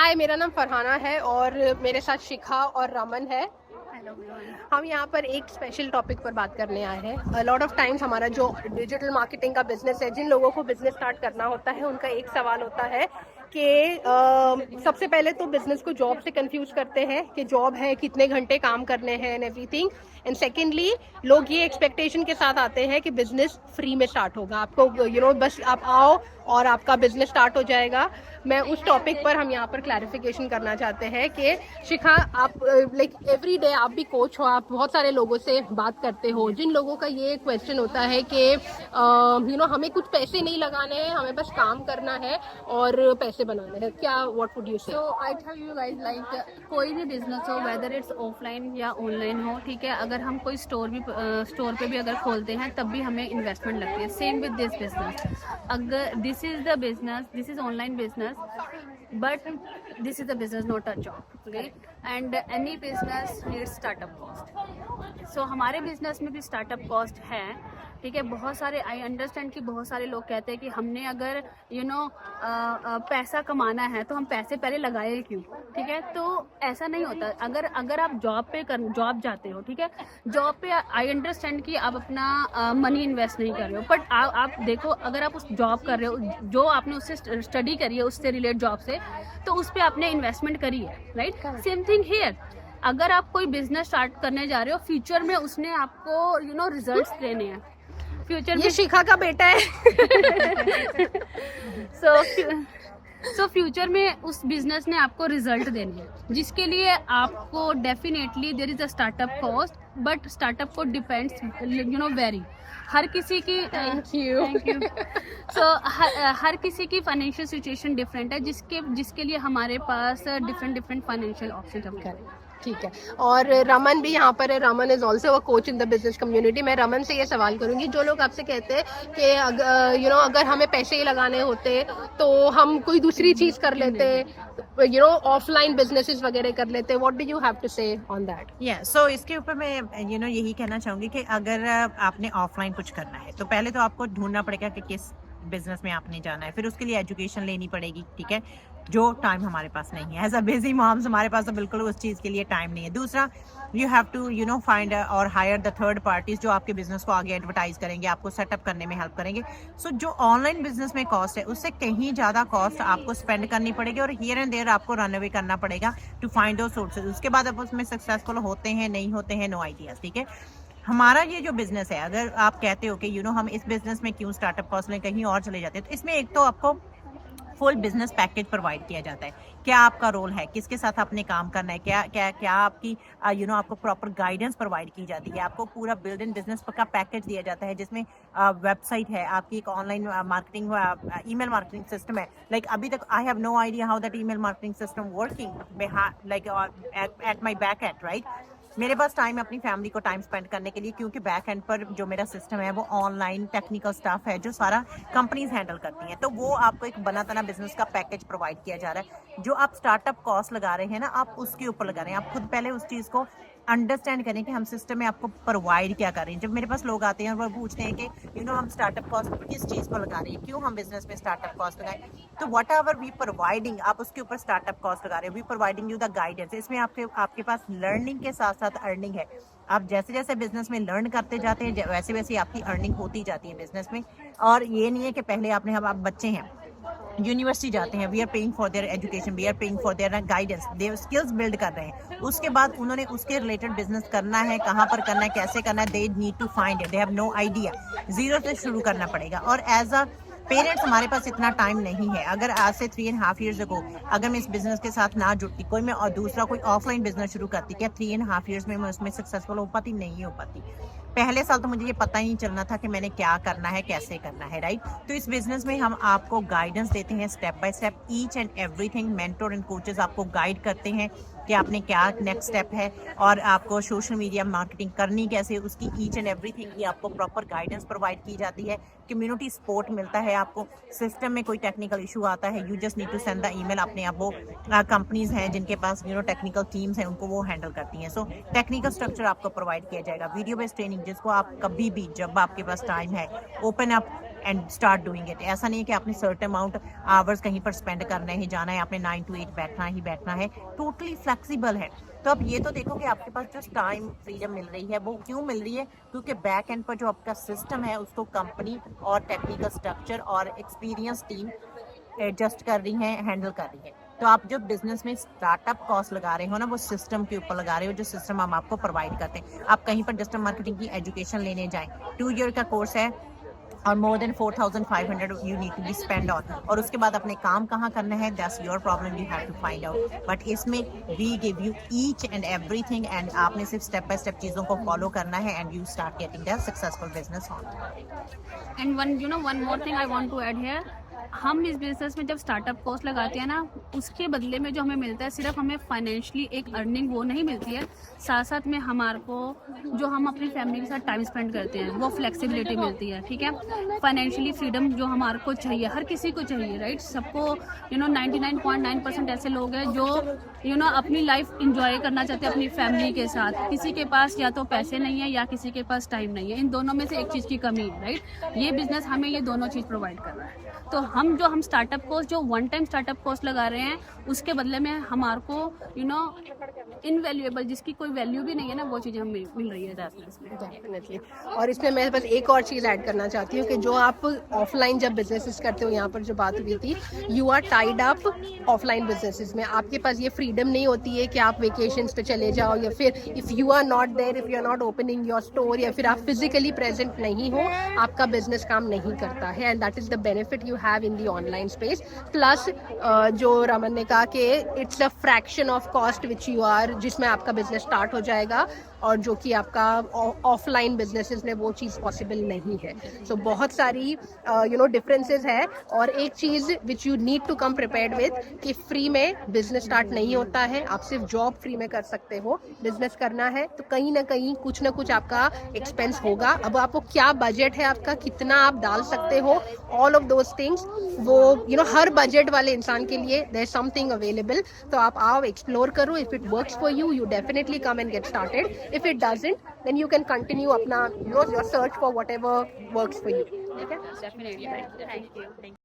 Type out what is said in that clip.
हाय, मेरा नाम फरहाना है और मेरे साथ शिखा और रमन है। हम यहाँ पर एक स्पेशल टॉपिक पर बात करने आए हैं। लॉट ऑफ टाइम्स हमारा जो डिजिटल मार्केटिंग का बिजनेस है, जिन लोगों को बिजनेस स्टार्ट करना होता है, उनका एक सवाल होता है कि सबसे पहले तो बिजनेस को जॉब से कंफ्यूज करते हैं कि जॉब है, कितने घंटे काम करने हैं एंड एवरीथिंग। एंड सेकेंडली, लोग ये एक्सपेक्टेशन के साथ आते हैं कि बिजनेस फ्री में स्टार्ट होगा, आपको बस आप आओ और आपका बिजनेस स्टार्ट हो जाएगा। मैं उस टॉपिक पर हम यहाँ पर क्लैरिफिकेशन करना चाहते हैं कि शिखा, आप लाइक एवरी डे आप भी कोच हो, आप बहुत सारे लोगों से बात करते हो, जिन लोगों का ये क्वेश्चन होता है कि हमें कुछ पैसे नहीं लगाने हैं, हमें बस काम करना है और पैसे बनाने हैं, क्या what would you say? So I tell you guys, like कोई भी बिजनेस हो, वेदर इट्स ऑफलाइन या ऑनलाइन हो, ठीक है, अगर हम कोई स्टोर पे भी अगर खोलते हैं तब भी हमें इन्वेस्टमेंट लगती है। सेम विद दिस बिजनेस, अगर this is the business, this is online business, but this is the business, not a job, okay? And any business needs startup cost. So हमारे बिजनेस में भी स्टार्टअप कॉस्ट है, ठीक है। बहुत सारे, I understand कि बहुत सारे लोग कहते हैं कि हमने अगर पैसा कमाना है तो हम पैसे पहले लगाए क्यों, ठीक है। तो ऐसा नहीं होता। अगर आप जॉब जाते हो, ठीक है, जॉब पे आई अंडरस्टैंड कि आप अपना मनी इन्वेस्ट नहीं कर रहे हो, बट आप देखो, अगर आप उस जॉब कर रहे हो, जो आपने उससे स्टडी करी है, उससे रिलेटेड जॉब से, तो उस पर आपने इन्वेस्टमेंट करी है, राइट। सेम थिंग हियर, अगर आप कोई बिजनेस स्टार्ट करने जा रहे हो, फ्यूचर में उसने आपको रिजल्ट्स देने हैं। फ्यूचर ये शिखा का बेटा है। सो फ्यूचर में उस बिजनेस ने आपको रिजल्ट देने हैं, जिसके लिए आपको definitely there is a startup cost, but startup को डिपेंड्स वेरी, हर किसी की थैंक यू। सो हर किसी की फाइनेंशियल सिचुएशन डिफरेंट है, जिसके लिए हमारे पास डिफरेंट फाइनेंशियल ऑप्शन है। ठीक है, और रमन भी यहाँ पर है। Raman is also a coach in the business community. मैं रमन से ये सवाल करूंगी, जो लोग आपसे कहते हैं कि अगर हमें पैसे ही लगाने होते तो हम कोई दूसरी चीज कर लेते, ऑफलाइन बिजनेसेस वगैरह कर लेते, what do you have to say on that? So इसके ऊपर मैं यही कहना चाहूंगी कि अगर आपने ऑफलाइन कुछ करना है तो पहले तो आपको ढूंढना पड़ेगा कि किस बिजनेस में आपने जाना है, फिर उसके लिए एजुकेशन लेनी पड़ेगी, ठीक है, जो टाइम हमारे पास नहीं है। एज अ बिजी मॉम्स हमारे पास तो बिल्कुल उस चीज़ के लिए टाइम नहीं है। दूसरा, यू हैव टू फाइंड और हायर द थर्ड पार्टीज जो आपके बिजनेस को आगे एडवर्टाइज करेंगे, आपको सेटअप करने में हेल्प करेंगे। सो जो ऑनलाइन बिजनेस में कॉस्ट है, उससे कहीं ज़्यादा कॉस्ट आपको स्पेंड करनी पड़ेगी और हियर एंड देयर आपको रन अवे करना पड़ेगा टू फाइंड दो सोर्सेज। उसके बाद आप उसमें सक्सेसफुल होते हैं, नहीं होते हैं, नो आइडियाज, ठीक है। हमारा ये जो बिजनेस है, अगर आप कहते हो कि हम इस बिजनेस में क्यों स्टार्टअप कॉस्ट में कहीं और चले जाते हैं, तो इसमें एक तो आपको फुल बिजनेस पैकेज प्रोवाइड किया जाता है। क्या आपका रोल है, किसके साथ आपने काम करना है, क्या क्या क्या आपकी आपको प्रॉपर गाइडेंस प्रोवाइड की जाती है, आपको पूरा बिल्ड इन बिजनेस का पैकेज दिया जाता है, जिसमें वेबसाइट है, आपकी एक online marketing email marketing system है। लाइक अभी तक I have no idea how that email marketing system working like at my back end, right. मेरे पास टाइम है अपनी फैमिली को टाइम स्पेंड करने के लिए, क्योंकि बैक एंड पर जो मेरा सिस्टम है वो ऑनलाइन टेक्निकल स्टाफ है जो सारा कंपनीज हैंडल करती हैं। तो वो आपको एक बना तना बिजनेस का पैकेज प्रोवाइड किया जा रहा है। जो आप स्टार्टअप कॉस्ट लगा रहे हैं ना, आप उसके ऊपर लगा रहे हैं। आप खुद पहले उस चीज़ को अंडरस्टैंड करें कि हम सिस्टम में आपको प्रोवाइड क्या कर रहे हैं। जब मेरे पास लोग आते हैं और वो पूछते हैं कि हम स्टार्टअप कॉस्ट किस चीज़ को लगा रहे हैं, क्यों हम बिजनेस में स्टार्टअप कॉस्ट लगाएं, तो वट एवर वी प्रोवाइडिंग, आप उसके ऊपर स्टार्टअप कॉस्ट लगा रहे हो, we providing you the guidance. इसमें आपके पास लर्निंग के साथ साथ अर्निंग है। आप जैसे जैसे बिजनेस में लर्न करते जाते हैं, वैसे वैसे आपकी अर्निंग होती जाती है बिजनेस में। और ये नहीं है कि पहले आप बच्चे हैं, यूनिवर्सिटी जाते हैं, we are paying for their education, we are paying for their guidance, their skills build कर रहे हैं। उसके बाद उन्होंने उसके रिलेटेड बिजनेस करना है, कहाँ पर करना है, कैसे करना है, they need to find it, they have no idea. Zero से शुरू करना पड़ेगा। और एज अ पेरेंट्स हमारे पास इतना टाइम नहीं है। अगर आज से 3.5 years ago अगर मैं इस बिजनेस के साथ ना जुड़ती, कोई ऑफलाइन बिजनेस शुरू करती, क्या 3.5 years में मैं उसमें सक्सेसफुल हो पाती? नहीं हो पाती। पहले साल तो मुझे ये पता ही नहीं चलना था कि मैंने क्या करना है, कैसे करना है, राइट। तो इस बिजनेस में हम आपको गाइडेंस देते हैं step by step, each and everything. Mentor and coaches आपको गाइड करते हैं कि आपने क्या नेक्स्ट स्टेप है और आपको सोशल मीडिया मार्केटिंग करनी कैसे, उसकी ईच एंड एवरीथिंग की आपको प्रॉपर गाइडेंस प्रोवाइड की जाती है। कम्युनिटी सपोर्ट मिलता है आपको। सिस्टम में कोई टेक्निकल इशू आता है, you just need to send the email. अपने आप वो कंपनीज हैं जिनके पास टेक्निकल टीम्स हैं, उनको वो हैंडल करती हैं। सो टेक्निकल स्ट्रक्चर आपको प्रोवाइड किया जाएगा। वीडियो बेस्ड ट्रेनिंग, जिसको आप कभी भी जब आपके पास टाइम है, open up and start doing it. ऐसा नहीं है कि आपने सर्टेन अमाउंट आवर्स कहीं पर स्पेंड करना ही जाना है, आपने 9 to 8 बैठना ही बैठना है, टोटली फ्लेक्सिबल है। तो अब ये तो देखो कि आपके पास जो टाइम फ्रीडम मिल रही है वो क्यों मिल रही है, क्योंकि बैक एंड पर जो आपका सिस्टम है उसको कंपनी और टेक्निकल स्ट्रक्चर और एक्सपीरियंस टीम एडजस्ट कर रही है, हैंडल कर रही है। तो आप जो बिजनेस में स्टार्टअप कॉस्ट लगा रहे हो ना, वो सिस्टम के ऊपर लगा रहे हो, जो सिस्टम हम आपको प्रोवाइड करते हैं। आप कहीं पर डिजिटल मार्केटिंग की एजुकेशन लेने जाएं, 2 ईयर का कोर्स है और more than 4,500 you need to be spend on, और उसके बाद अपने काम कहाँ करना है, that's your problem, you have to find out. But इसमें we give you each and everything, and आपने सिर्फ स्टेप बाय स्टेप चीज़ों को फॉलो करना है, and you start getting the successful business on. And one more thing I want to add here, हम इस business में जब स्टार्टअप कॉस्ट लगाते हैं ना, उसके बदले में जो हमें मिलता है, सिर्फ हमें फाइनेंशियली एक अर्निंग वो नहीं मिलती है, साथ साथ में हमारे को जो हम अपनी फैमिली के साथ टाइम स्पेंड करते हैं वो फ्लेक्सिबिलिटी मिलती है, ठीक है। फाइनेंशियली फ्रीडम जो हमारे को चाहिए, हर किसी को चाहिए, राइट। सबको 99.9% ऐसे लोग हैं जो अपनी लाइफ इंजॉय करना चाहते हैं अपनी फैमिली के साथ। किसी के पास या तो पैसे नहीं है या किसी के पास टाइम नहीं है, इन दोनों में से एक चीज़ की कमी है, राइट। ये बिजनेस हमें ये दोनों चीज़ प्रोवाइड कर रहा है। तो हम स्टार्टअप कॉस्ट, जो वन टाइम स्टार्टअप कॉस्ट लगा रहे हैं, उसके बदले में हमारे को इनवैल्यूएबल, जिसकी कोई वैल्यू भी नहीं है ना, वो चीज़ें हमें मिल रही है डेफिनेटली। और इसमें मैं बस एक और चीज़ ऐड करना चाहती हूँ कि जो आप ऑफलाइन जब बिजनेसेस करते हो, यहाँ पर जो बात हुई थी, you are tied up offline businesses में, आपके पास ये फ्रीडम नहीं होती है कि आप वेकेशंस पे चले जाओ, या फिर if you are not there, if you are not opening your store, या फिर आप फिजिकली प्रेजेंट नहीं हो, आपका बिजनेस काम नहीं करता है। And that is the benefit you have in the online space. Plus जो रमन ने कहा कि it's a fraction of cost which you are, जिसमें आपका बिजनेस स्टार्ट हो जाएगा, और जो कि आपका ऑफलाइन बिजनेसेस में वो चीज़ पॉसिबल नहीं है। सो बहुत सारी डिफरेंसेस है। और एक चीज़ which you need to come prepared with, कि फ्री में बिजनेस स्टार्ट नहीं होता है, आप सिर्फ जॉब फ्री में कर सकते हो। बिजनेस करना है तो कहीं ना कहीं कुछ ना कुछ आपका एक्सपेंस होगा। अब आपको क्या बजट है आपका, कितना आप डाल सकते हो, ऑल ऑफ दोज थिंग्स, वो हर बजट वाले इंसान के लिए देयर इज समथिंग अवेलेबल। तो आप आओ, एक्सप्लोर करो, if it works for you, you definitely come and get started. If it doesn't, then you can continue अपना your search for whatever works for you. Okay? Definitely. Thank you.